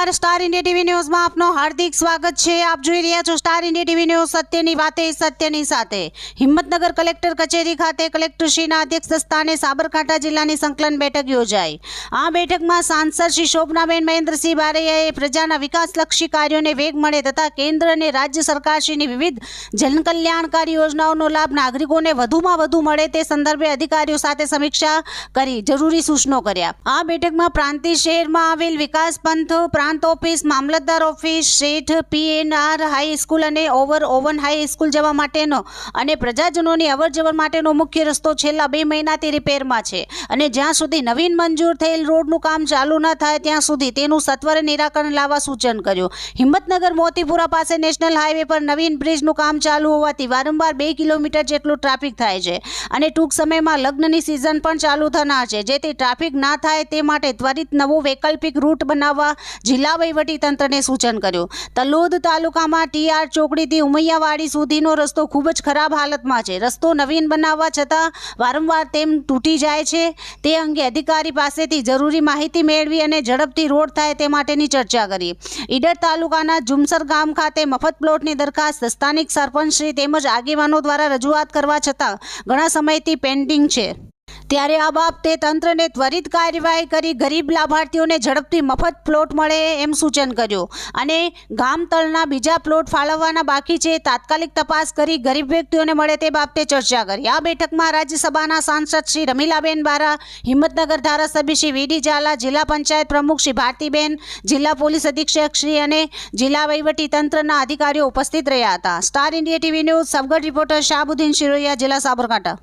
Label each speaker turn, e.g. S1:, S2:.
S1: નમસ્કાર, star India TV ન્યૂઝમાં આપનું હાર્દિક સ્વાગત છે। આપ જોઈ રહ્યા છો સ્ટાર ઇન્ડિયા ટીવી ન્યૂઝ, સત્યની વાતે સત્યની સાથે। હિંમતનગર કલેક્ટર કચેરી ખાતે કલેક્ટરશ્રીના અધ્યક્ષ સ્થાને સાબરકાંઠા જિલ્લાની સંકલન બેઠક યોજાઈ। આ બેઠકમાં સાંસદ શ્રી શોભનાબેન મહેન્દ્રસિંહ બારૈયાએ પ્રજાના વિકાસલક્ષી કાર્યોને વેગ મળે તથા કેન્દ્ર અને રાજ્ય સરકારશ્રીની વિવિધ જનકલ્યાણકારી યોજનાઓનો લાભ નાગરિકોને વધુમાં વધુ મળે તે સંદર્ભે અધિકારીઓ સાથે સમીક્ષા કરી જરૂરી સૂચનો કર્યા। આ બેઠકમાં પ્રાંતિજ શહેરમાં આવેલ વિકાસ પંથ, પ્રાંત ઓફિસ, મામલતદાર ઓફિસ, શેઠ, PNR હાઈ સ્કૂલ અને ઓવન હાઈ સ્કૂલ જવા માટેનો અને પ્રજાજનોની અવરજવર માટેનો મુખ્ય રસ્તો છેલ્લા 2 મહિનાથી રિપેરમાં છે અને જ્યાં સુધી નવીન મંજૂર થયેલ રોડનું કામ ચાલુ ન થાય ત્યાં સુધી તેનું સત્વરે નિરાકરણ લાવવા સૂચન કર્યું। હિંમતનગર મોતીપુરા પાસે નેશનલ હાઈવે પર નવીન બ્રિજનું કામ ચાલુ હોવાથી વારંવાર 2 કિલોમીટર જેટલું ટ્રાફિક થાય છે અને ટૂંક સમયમાં લગ્નની સિઝન પણ ચાલુ થનાર છે, જેથી ટ્રાફિક ના થાય તે માટે ત્વરિત નવો વૈકલ્પિક રૂટ બનાવવા જિલ્લા વહીવટી તંત્રને સૂચન કર્યું। તલોદ તાલુકામાં TR ચોકડીથી ઉમૈયાવાડી સુધીનો રસ્તો ખૂબ જ ખરાબ હાલતમાં છે। રસ્તો નવીન બનાવવા છતાં વારંવાર તેમ તૂટી જાય છે। તે અંગે અધિકારી પાસેથી જરૂરી માહિતી મેળવી અને ઝડપથી રોડ થાય તે માટેની ચર્ચા કરી। ઈડર તાલુકાના જુમસર ગામ ખાતે મફત પ્લોટની દરખાસ્ત સ્થાનિક સરપંચશ્રી તેમજ આગેવાનો દ્વારા રજૂઆત કરવા છતાં ઘણા સમયથી પેન્ડિંગ છે, ત્યારે આ બાબતે તંત્રને ત્વરિત કાર્યવાહી કરી ગરીબ લાભાર્થીઓને ઝડપથી મફત પ્લોટ મળે એમ સૂચન કર્યું અને ગામ તળના બીજા પ્લોટ ફાળવવાના બાકી છે, તાત્કાલિક તપાસ કરી ગરીબ વ્યક્તિઓને મળે તે બાબતે ચર્ચા કરી। આ બેઠકમાં રાજ્યસભાના સાંસદ શ્રી રમીલાબેન બારા, હિંમતનગર ધારાસભ્ય શ્રી VD ઝાલા, જિલ્લા પંચાયત પ્રમુખ શ્રી ભારતીબેન, જિલ્લા પોલીસ અધિક્ષક શ્રી અને જિલ્લા વહીવટી તંત્રના અધિકારીઓ ઉપસ્થિત રહ્યા હતા। Star India TV News, Sabgadh reporter Shahbuddin Shiroya, જિલ્લા સાબરકાંઠા।